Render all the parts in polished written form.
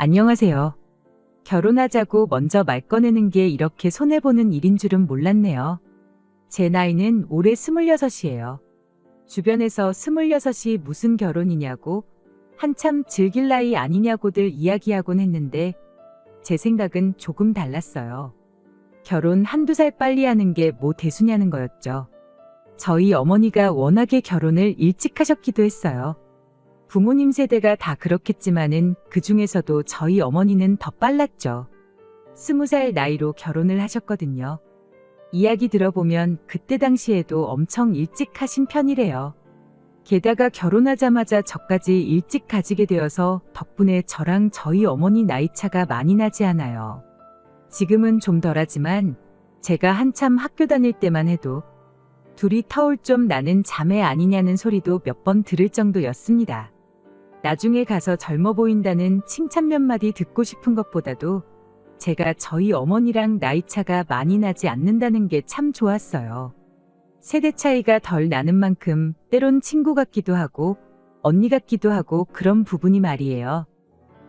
안녕하세요. 결혼하자고 먼저 말 꺼내는 게 이렇게 손해보는 일인 줄은 몰랐네요. 제 나이는 올해 26이에요. 주변에서 26이 무슨 결혼이냐고 한참 즐길 나이 아니냐고들 이야기하곤 했는데 제 생각은 조금 달랐어요. 결혼 한두 살 빨리 하는 게 뭐 대수냐는 거였죠. 저희 어머니가 워낙에 결혼을 일찍 하셨기도 했어요. 부모님 세대가 다 그렇겠지만은 그 중에서도 저희 어머니는 더 빨랐죠. 20살 나이로 결혼을 하셨거든요. 이야기 들어보면 그때 당시에도 엄청 일찍 하신 편이래요. 게다가 결혼하자마자 저까지 일찍 가지게 되어서 덕분에 저랑 저희 어머니 나이 차가 많이 나지 않아요. 지금은 좀 덜하지만 제가 한참 학교 다닐 때만 해도 둘이 터울 좀 나는 자매 아니냐는 소리도 몇 번 들을 정도였습니다. 나중에 가서 젊어 보인다는 칭찬 몇 마디 듣고 싶은 것보다도 제가 저희 어머니랑 나이 차가 많이 나지 않는다는 게 참 좋았어요. 세대 차이가 덜 나는 만큼 때론 친구 같기도 하고 언니 같기도 하고 그런 부분이 말이에요.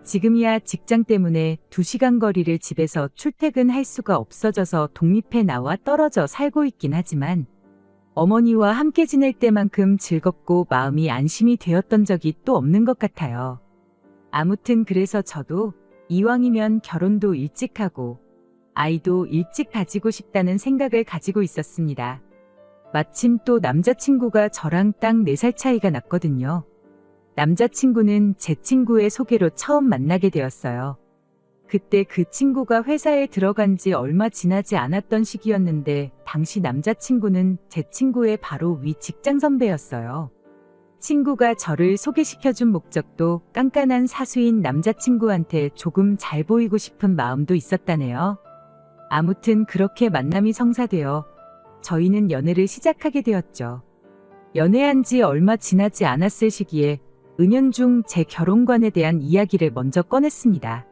지금이야 직장 때문에 2시간 거리를 집에서 출퇴근할 수가 없어져서 독립해 나와 떨어져 살고 있긴 하지만 어머니와 함께 지낼 때만큼 즐겁고 마음이 안심이 되었던 적이 또 없는 것 같아요. 아무튼 그래서 저도 이왕이면 결혼도 일찍 하고 아이도 일찍 가지고 싶다는 생각을 가지고 있었습니다. 마침 또 남자친구가 저랑 딱 4살 차이가 났거든요. 남자친구는 제 친구의 소개로 처음 만나게 되었어요. 그때 그 친구가 회사에 들어간 지 얼마 지나지 않았던 시기였는데 당시 남자친구는 제 친구의 바로 위 직장 선배였어요. 친구가 저를 소개시켜준 목적도 깐깐한 사수인 남자친구한테 조금 잘 보이고 싶은 마음도 있었다네요. 아무튼 그렇게 만남이 성사되어 저희는 연애를 시작하게 되었죠. 연애한 지 얼마 지나지 않았을 시기에 은연중 제 결혼관에 대한 이야기를 먼저 꺼냈습니다.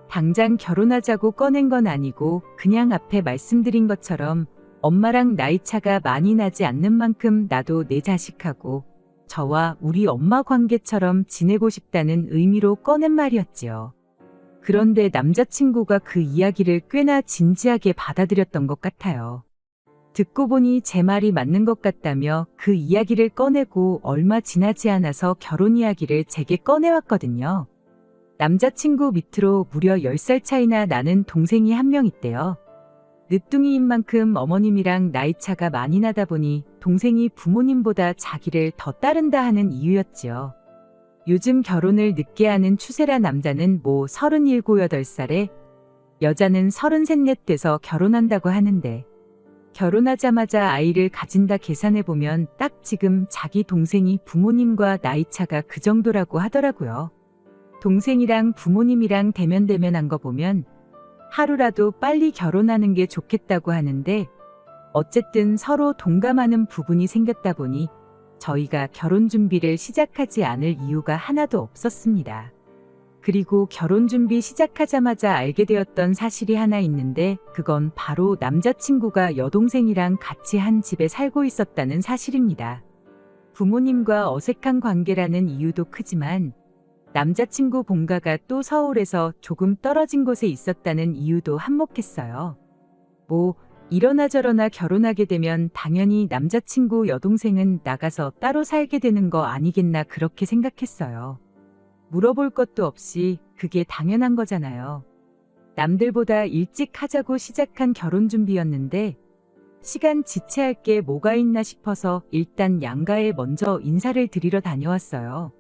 당장 결혼하자고 꺼낸 건 아니고 그냥 앞에 말씀드린 것처럼 엄마랑 나이 차가 많이 나지 않는 만큼 나도 내 자식하고 저와 우리 엄마 관계처럼 지내고 싶다는 의미로 꺼낸 말이었지요. 그런데 남자친구가 그 이야기를 꽤나 진지하게 받아들였던 것 같아요. 듣고 보니 제 말이 맞는 것 같다며 그 이야기를 꺼내고 얼마 지나지 않아서 결혼 이야기를 제게 꺼내왔거든요. 남자친구 밑으로 무려 10살 차이나 나는 동생이 한 명 있대요. 늦둥이인 만큼 어머님이랑 나이 차가 많이 나다 보니 동생이 부모님보다 자기를 더 따른다 하는 이유였지요. 요즘 결혼을 늦게 하는 추세라 남자는 뭐 37, 8살에 여자는 33, 4 돼서 결혼한다고 하는데 결혼하자마자 아이를 가진다 계산해보면 딱 지금 자기 동생이 부모님과 나이 차가 그 정도라고 하더라고요. 동생이랑 부모님이랑 대면대면한 거 보면 하루라도 빨리 결혼하는 게 좋겠다고 하는데 어쨌든 서로 동감하는 부분이 생겼다 보니 저희가 결혼 준비를 시작하지 않을 이유가 하나도 없었습니다. 그리고 결혼 준비 시작하자마자 알게 되었던 사실이 하나 있는데 그건 바로 남자친구가 여동생이랑 같이 한 집에 살고 있었다는 사실입니다. 부모님과 어색한 관계라는 이유도 크지만 남자친구 본가가 또 서울에서 조금 떨어진 곳에 있었다는 이유도 한몫했어요. 뭐 이러나 저러나 결혼하게 되면 당연히 남자친구 여동생은 나가서 따로 살게 되는 거 아니겠나 그렇게 생각했어요. 물어볼 것도 없이 그게 당연한 거잖아요. 남들보다 일찍 하자고 시작한 결혼 준비였는데 시간 지체할 게 뭐가 있나 싶어서 일단 양가에 먼저 인사를 드리러 다녀왔어요.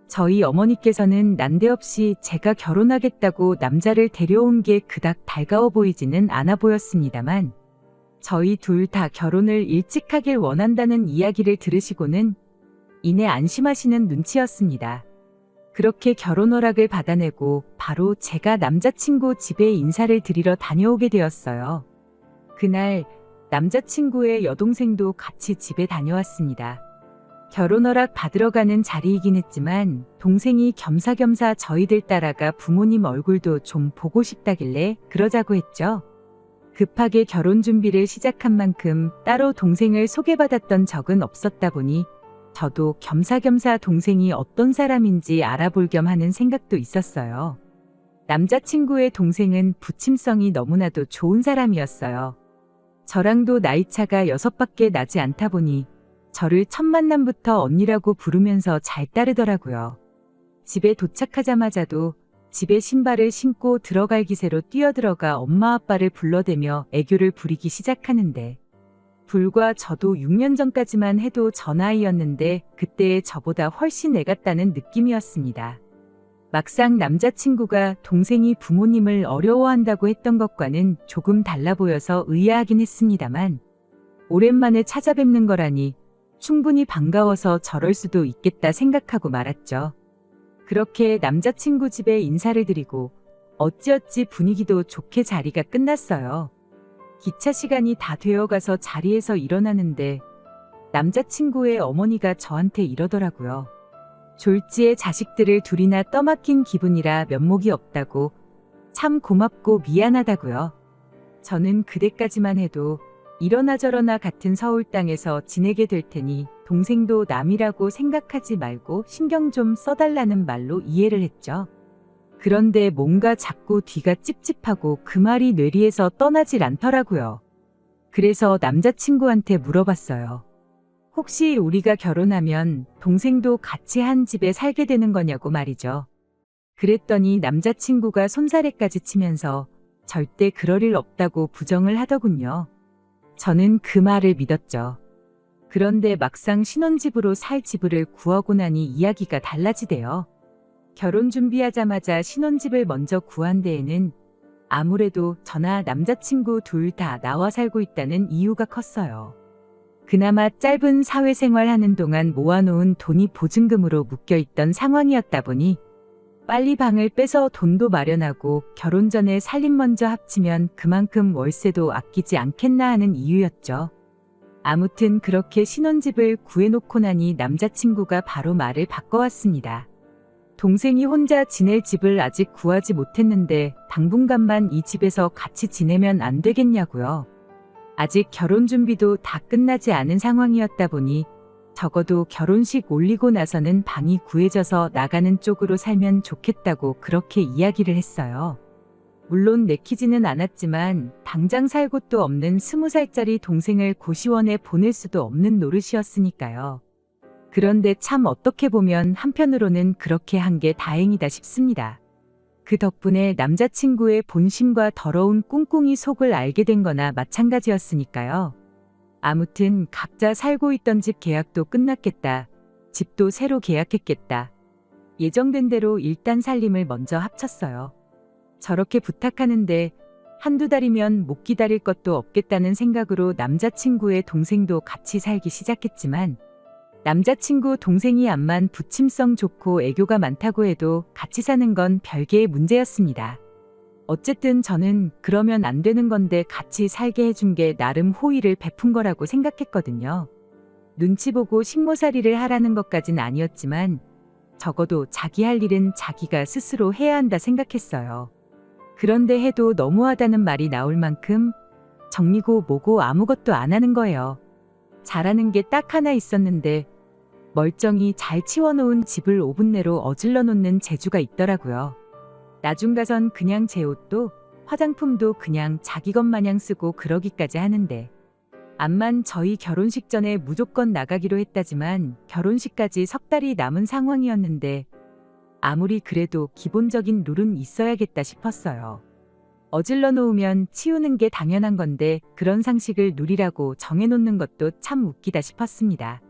저희 어머니께서는 난데없이 제가 결혼하겠다고 남자를 데려온 게 그닥 달가워 보이지는 않아 보였습니다만 저희 둘 다 결혼을 일찍 하길 원한다는 이야기를 들으시고는 이내 안심하시는 눈치였습니다. 그렇게 결혼 허락을 받아내고 바로 제가 남자친구 집에 인사를 드리러 다녀오게 되었어요. 그날 남자친구의 여동생도 같이 집에 다녀왔습니다. 결혼 허락 받으러 가는 자리이긴 했지만 동생이 겸사겸사 저희들 따라가 부모님 얼굴도 좀 보고 싶다길래 그러자고 했죠. 급하게 결혼 준비를 시작한 만큼 따로 동생을 소개받았던 적은 없었다 보니 저도 겸사겸사 동생이 어떤 사람인지 알아볼 겸 하는 생각도 있었어요. 남자친구의 동생은 부침성이 너무나도 좋은 사람이었어요. 저랑도 나이차가 6밖에 나지 않다 보니 저를 첫 만남부터 언니라고 부르면서 잘 따르더라고요. 집에 도착하자마자도 집에 신발을 신고 들어갈 기세로 뛰어들어가 엄마 아빠를 불러대며 애교를 부리기 시작하는데, 불과 저도 6년 전까지만 해도 저 나이였는데 그때의 저보다 훨씬 애같다는 느낌이었습니다. 막상 남자친구가 동생이 부모님을 어려워한다고 했던 것과는 조금 달라 보여서 의아하긴 했습니다만, 오랜만에 찾아뵙는 거라니 충분히 반가워서 저럴 수도 있겠다 생각하고 말았죠. 그렇게 남자친구 집에 인사를 드리고 어찌어찌 분위기도 좋게 자리가 끝났어요. 기차 시간이 다 되어가서 자리에서 일어나는데 남자친구의 어머니가 저한테 이러더라고요. 졸지에 자식들을 둘이나 떠맡긴 기분이라 면목이 없다고, 참 고맙고 미안하다고요. 저는 그때까지만 해도 이러나 저러나 같은 서울 땅에서 지내게 될 테니 동생도 남이라고 생각하지 말고 신경 좀 써달라는 말로 이해를 했죠. 그런데 뭔가 자꾸 뒤가 찝찝하고 그 말이 뇌리에서 떠나질 않더라고요. 그래서 남자친구한테 물어봤어요. 혹시 우리가 결혼하면 동생도 같이 한 집에 살게 되는 거냐고 말이죠. 그랬더니 남자친구가 손사래까지 치면서 절대 그럴 일 없다고 부정을 하더군요. 저는 그 말을 믿었죠. 그런데 막상 신혼집으로 살 집을 구하고 나니 이야기가 달라지대요. 결혼 준비하자마자 신혼집을 먼저 구한 데에는 아무래도 저나 남자친구 둘 다 나와 살고 있다는 이유가 컸어요. 그나마 짧은 사회생활 하는 동안 모아놓은 돈이 보증금으로 묶여있던 상황이었다 보니 빨리 방을 빼서 돈도 마련하고 결혼 전에 살림 먼저 합치면 그만큼 월세도 아끼지 않겠나 하는 이유였죠. 아무튼 그렇게 신혼집을 구해놓고 나니 남자친구가 바로 말을 바꿔왔습니다. 동생이 혼자 지낼 집을 아직 구하지 못했는데 당분간만 이 집에서 같이 지내면 안 되겠냐고요. 아직 결혼 준비도 다 끝나지 않은 상황이었다 보니 적어도 결혼식 올리고 나서는 방이 구해져서 나가는 쪽으로 살면 좋겠다고 그렇게 이야기를 했어요. 물론 내키지는 않았지만 당장 살 곳도 없는 20살짜리 동생을 고시원에 보낼 수도 없는 노릇이었으니까요. 그런데 참 어떻게 보면 한편으로는 그렇게 한 게 다행이다 싶습니다. 그 덕분에 남자친구의 본심과 더러운 꿍꿍이 속을 알게 된 거나 마찬가지였으니까요. 아무튼 각자 살고 있던 집 계약도 끝났겠다. 집도 새로 계약했겠다. 예정된 대로 일단 살림을 먼저 합쳤어요. 저렇게 부탁하는데 한두 달이면 못 기다릴 것도 없겠다는 생각으로 남자친구의 동생도 같이 살기 시작했지만, 남자친구 동생이 암만 부침성 좋고 애교가 많다고 해도 같이 사는 건 별개의 문제였습니다. 어쨌든 저는 그러면 안 되는 건데 같이 살게 해준 게 나름 호의를 베푼 거라고 생각했거든요. 눈치 보고 식모살이를 하라는 것까진 아니었지만 적어도 자기 할 일은 자기가 스스로 해야 한다 생각했어요. 그런데 해도 너무하다는 말이 나올 만큼 정리고 뭐고 아무것도 안 하는 거예요. 잘하는 게 딱 하나 있었는데 멀쩡히 잘 치워놓은 집을 5분 내로 어질러 놓는 재주가 있더라고요. 나중 가선 그냥 제 옷도 화장품도 그냥 자기 것 마냥 쓰고 그러기까지 하는데, 암만 저희 결혼식 전에 무조건 나가기로 했다지만 결혼식까지 석 달이 남은 상황이었는데 아무리 그래도 기본적인 룰은 있어야겠다 싶었어요. 어질러 놓으면 치우는 게 당연한 건데 그런 상식을 누리라고 정해놓는 것도 참 웃기다 싶었습니다.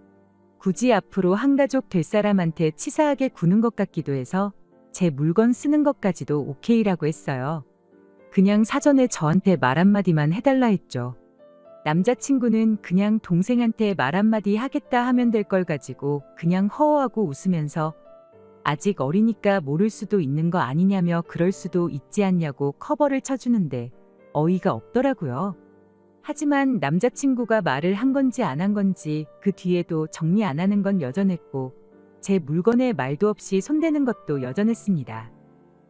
굳이 앞으로 한가족 될 사람한테 치사하게 구는 것 같기도 해서 제 물건 쓰는 것까지도 오케이라고 했어요. 그냥 사전에 저한테 말 한마디만 해달라 했죠. 남자친구는 그냥 동생한테 말 한마디 하겠다 하면 될 걸 가지고 그냥 허허하고 웃으면서 아직 어리니까 모를 수도 있는 거 아니냐며 그럴 수도 있지 않냐고 커버를 쳐주는데 어이가 없더라고요. 하지만 남자친구가 말을 한 건지 안 한 건지 그 뒤에도 정리 안 하는 건 여전했고 제 물건에 말도 없이 손대는 것도 여전했습니다.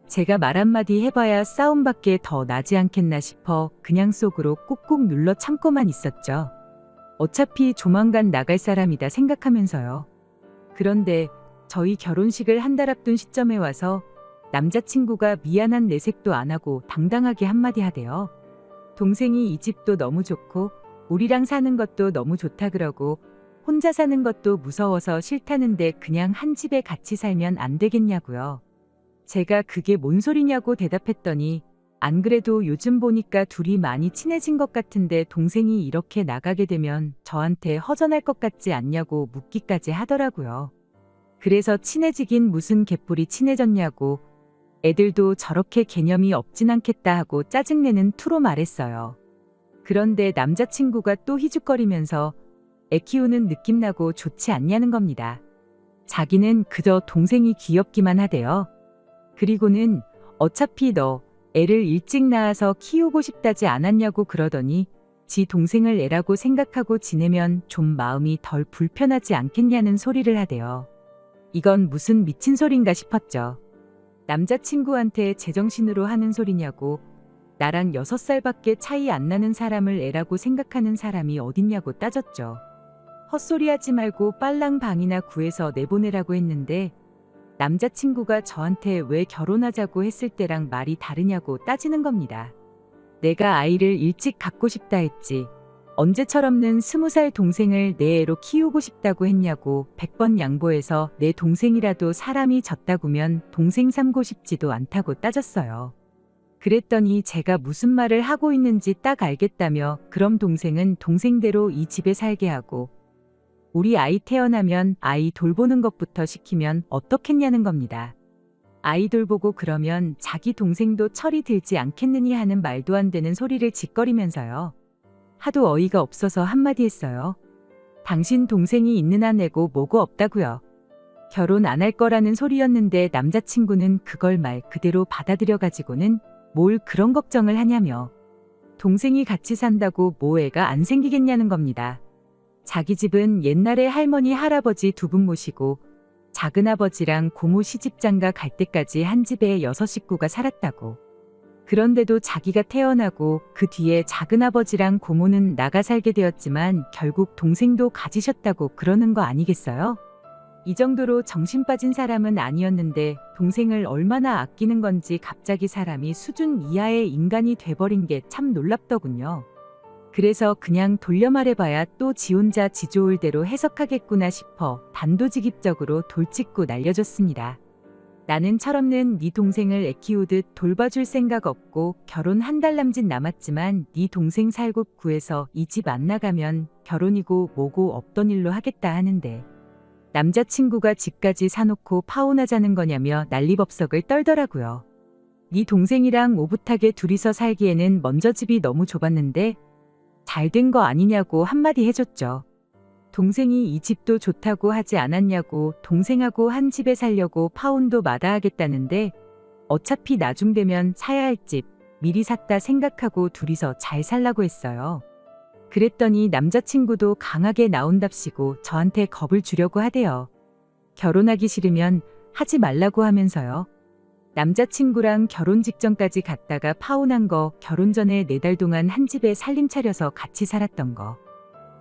제가 말 한마디 해봐야 싸움밖에 더 나지 않겠나 싶어 그냥 속으로 꾹꾹 눌러 참고만 있었죠. 어차피 조만간 나갈 사람이다 생각하면서요. 그런데 저희 결혼식을 한 달 앞둔 시점에 와서 남자친구가 미안한 내색도 안 하고 당당하게 한마디 하대요. 동생이 이 집도 너무 좋고 우리랑 사는 것도 너무 좋다 그러고 혼자 사는 것도 무서워서 싫다는데 그냥 한 집에 같이 살면 안 되겠냐고요. 제가 그게 뭔 소리냐고 대답했더니 안 그래도 요즘 보니까 둘이 많이 친해진 것 같은데 동생이 이렇게 나가게 되면 저한테 허전할 것 같지 않냐고 묻기까지 하더라고요. 그래서 친해지긴 무슨 개뿔이 친해졌냐고 애들도 저렇게 개념이 없진 않겠다 하고 짜증내는 투로 말했어요. 그런데 남자친구가 또 희죽거리면서 애 키우는 느낌 나고 좋지 않냐는 겁니다. 자기는 그저 동생이 귀엽기만 하대요. 그리고는 어차피 너 애를 일찍 낳아서 키우고 싶다지 않았냐고 그러더니 지 동생을 애라고 생각하고 지내면 좀 마음이 덜 불편하지 않겠냐는 소리를 하대요. 이건 무슨 미친 소린가 싶었죠. 남자친구한테 제정신으로 하는 소리냐고 나랑 6살밖에 차이 안 나는 사람을 애라고 생각하는 사람이 어딨냐고 따졌죠. 헛소리하지 말고 빨랑 방이나 구해서 내보내라고 했는데 남자친구가 저한테 왜 결혼하자고 했을 때랑 말이 다르냐고 따지는 겁니다. 내가 아이를 일찍 갖고 싶다 했지. 언제처럼는 20살 동생을 내 애로 키우고 싶다고 했냐고 100번 양보해서 내 동생이라도 사람이 졌다구면 동생 삼고 싶지도 않다고 따졌어요. 그랬더니 제가 무슨 말을 하고 있는지 딱 알겠다며 그럼 동생은 동생대로 이 집에 살게 하고 우리 아이 태어나면 아이 돌보는 것부터 시키면 어떻겠냐는 겁니다. 아이 돌보고 그러면 자기 동생도 철이 들지 않겠느니 하는 말도 안 되는 소리를 짓거리면서요. 하도 어이가 없어서 한마디 했어요. 당신 동생이 있는 한 애고 뭐고 없다고요. 결혼 안 할 거라는 소리였는데 남자친구는 그걸 말 그대로 받아들여가지고는 뭘 그런 걱정을 하냐며 동생이 같이 산다고 뭐 애가 안 생기겠냐는 겁니다. 자기 집은 옛날에 할머니 할아버지 두 분 모시고 작은아버지랑 고모 시집장가 갈 때까지 한 집에 6식구가 살았다고. 그런데도 자기가 태어나고 그 뒤에 작은아버지랑 고모는 나가 살게 되었지만 결국 동생도 가지셨다고 그러는 거 아니겠어요? 이 정도로 정신 빠진 사람은 아니었는데 동생을 얼마나 아끼는 건지 갑자기 사람이 수준 이하의 인간이 돼버린 게 참 놀랍더군요. 그래서 그냥 돌려 말해봐야 또 지 혼자 지 좋을 대로 해석하겠구나 싶어 단도직입적으로 돌직구 날려줬습니다. 나는 철없는 네 동생을 애 키우듯 돌봐줄 생각 없고 결혼 한 달 남짓 남았지만 네 동생 살고 구해서 이 집 안 나가면 결혼이고 뭐고 없던 일로 하겠다 하는데 남자친구가 집까지 사놓고 파혼하자는 거냐며 난리법석을 떨더라고요. 네 동생이랑 오붓하게 둘이서 살기에는 먼저 집이 너무 좁았는데 잘 된 거 아니냐고 한마디 해줬죠. 동생이 이 집도 좋다고 하지 않았냐고 동생하고 한 집에 살려고 파혼도 마다하겠다는데 어차피 나중 되면 사야 할 집 미리 샀다 생각하고 둘이서 잘 살라고 했어요. 그랬더니 남자친구도 강하게 나온답시고 저한테 겁을 주려고 하대요. 결혼하기 싫으면 하지 말라고 하면서요. 남자친구랑 결혼 직전까지 갔다가 파혼한 거 결혼 전에 4달 동안 한 집에 살림 차려서 같이 살았던 거.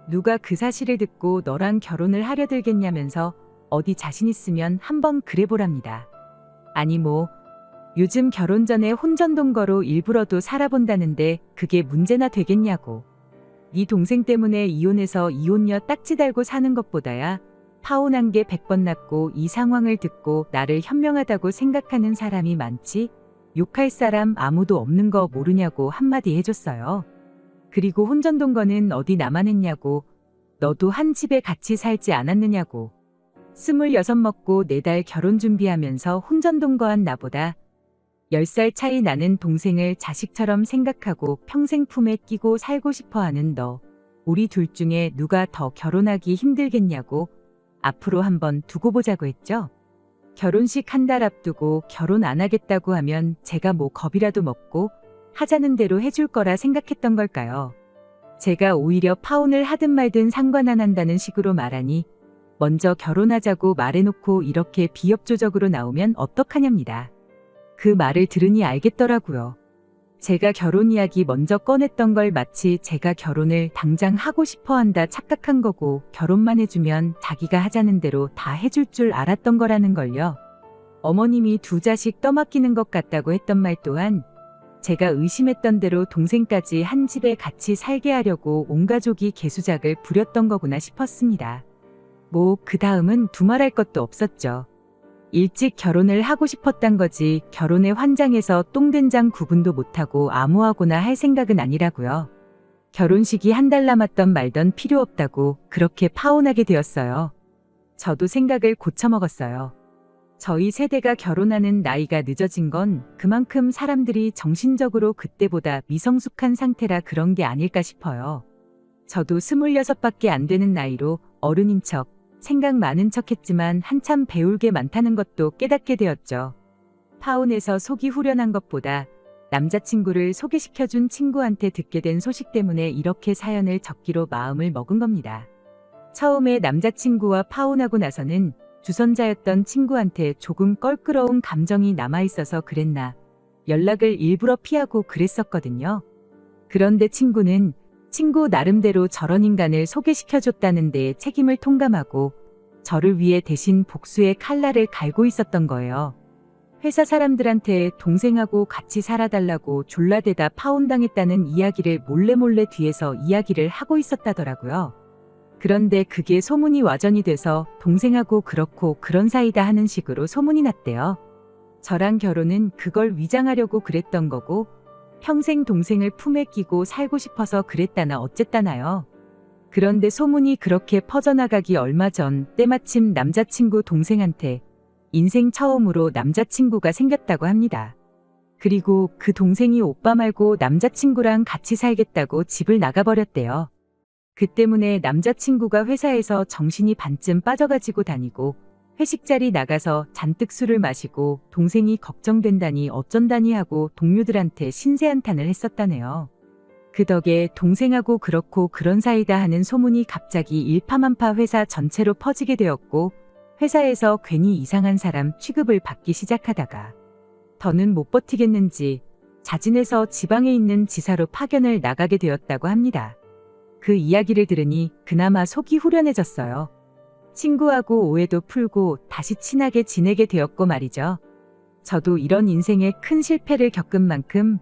누가 그 사실을 듣고 너랑 결혼을 하려 들겠냐면서 어디 자신 있으면 한번 그래보랍니다. 아니 뭐 요즘 결혼 전에 혼전동거로 일부러도 살아본다는데 그게 문제나 되겠냐고. 네 동생 때문에 이혼해서 이혼녀 딱지 달고 사는 것보다야 파혼한 게 100번 낫고 이 상황을 듣고 나를 현명하다고 생각하는 사람이 많지 욕할 사람 아무도 없는 거 모르냐고 한마디 해줬어요. 그리고 혼전동거는 어디 나만 했냐고 너도 한 집에 같이 살지 않았느냐고 26 먹고 4달 결혼 준비하면서 혼전동거한 나보다 10살 차이 나는 동생을 자식처럼 생각하고 평생 품에 끼고 살고 싶어하는 너 우리 둘 중에 누가 더 결혼하기 힘들겠냐고 앞으로 한번 두고 보자고 했죠. 결혼식 한 달 앞두고 결혼 안 하겠다고 하면 제가 뭐 겁이라도 먹고 하자는 대로 해줄 거라 생각했던 걸까요? 제가 오히려 파혼을 하든 말든 상관 안 한다는 식으로 말하니 먼저 결혼하자고 말해놓고 이렇게 비협조적으로 나오면 어떡하냐입니다. 그 말을 들으니 알겠더라고요. 제가 결혼 이야기 먼저 꺼냈던 걸 마치 제가 결혼을 당장 하고 싶어 한다 착각한 거고 결혼만 해주면 자기가 하자는 대로 다 해줄 줄 알았던 거라는 걸요. 어머님이 두 자식 떠맡기는 것 같다고 했던 말 또한 제가 의심했던 대로 동생까지 한 집에 같이 살게 하려고 온 가족이 개수작을 부렸던 거구나 싶었습니다. 뭐 그 다음은 두말할 것도 없었죠. 일찍 결혼을 하고 싶었단 거지 결혼의 환장에서 똥된장 구분도 못하고 아무하고나 할 생각은 아니라고요. 결혼식이 한 달 남았던 말던 필요 없다고 그렇게 파혼하게 되었어요. 저도 생각을 고쳐먹었어요. 저희 세대가 결혼하는 나이가 늦어진 건 그만큼 사람들이 정신적으로 그때보다 미성숙한 상태라 그런 게 아닐까 싶어요. 저도 26밖에 안 되는 나이로 어른인 척, 생각 많은 척 했지만 한참 배울 게 많다는 것도 깨닫게 되었죠. 파혼해서 속이 후련한 것보다 남자친구를 소개시켜준 친구한테 듣게 된 소식 때문에 이렇게 사연을 적기로 마음을 먹은 겁니다. 처음에 남자친구와 파혼하고 나서는 주선자였던 친구한테 조금 껄끄러운 감정이 남아있어서 그랬나 연락을 일부러 피하고 그랬었거든요. 그런데 친구는 친구 나름대로 저런 인간을 소개시켜줬다는 데에 책임을 통감하고 저를 위해 대신 복수의 칼날을 갈고 있었던 거예요. 회사 사람들한테 동생하고 같이 살아달라고 졸라대다 파혼당했다는 이야기를 몰래 뒤에서 이야기를 하고 있었다더라고요. 그런데 그게 소문이 와전이 돼서 동생하고 그렇고 그런 사이다 하는 식으로 소문이 났대요. 저랑 결혼은 그걸 위장하려고 그랬던 거고 평생 동생을 품에 끼고 살고 싶어서 그랬다나 어쨌다나요. 그런데 소문이 그렇게 퍼져나가기 얼마 전 때마침 남자친구 동생한테 인생 처음으로 남자친구가 생겼다고 합니다. 그리고 그 동생이 오빠 말고 남자친구랑 같이 살겠다고 집을 나가버렸대요. 그 때문에 남자친구가 회사에서 정신이 반쯤 빠져가지고 다니고 회식 자리 나가서 잔뜩 술을 마시고 동생이 걱정된다니 어쩐다니 하고 동료들한테 신세한탄을 했었다네요. 그 덕에 동생하고 그렇고 그런 사이다 하는 소문이 갑자기 일파만파 회사 전체로 퍼지게 되었고 회사에서 괜히 이상한 사람 취급을 받기 시작하다가 더는 못 버티겠는지 자진해서 지방에 있는 지사로 파견을 나가게 되었다고 합니다. 그 이야기를 들으니 그나마 속이 후련해졌어요. 친구하고 오해도 풀고 다시 친하게 지내게 되었고 말이죠. 저도 이런 인생의 큰 실패를 겪은 만큼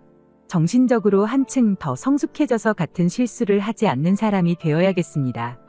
정신적으로 한층 더 성숙해져서 같은 실수를 하지 않는 사람이 되어야겠습니다.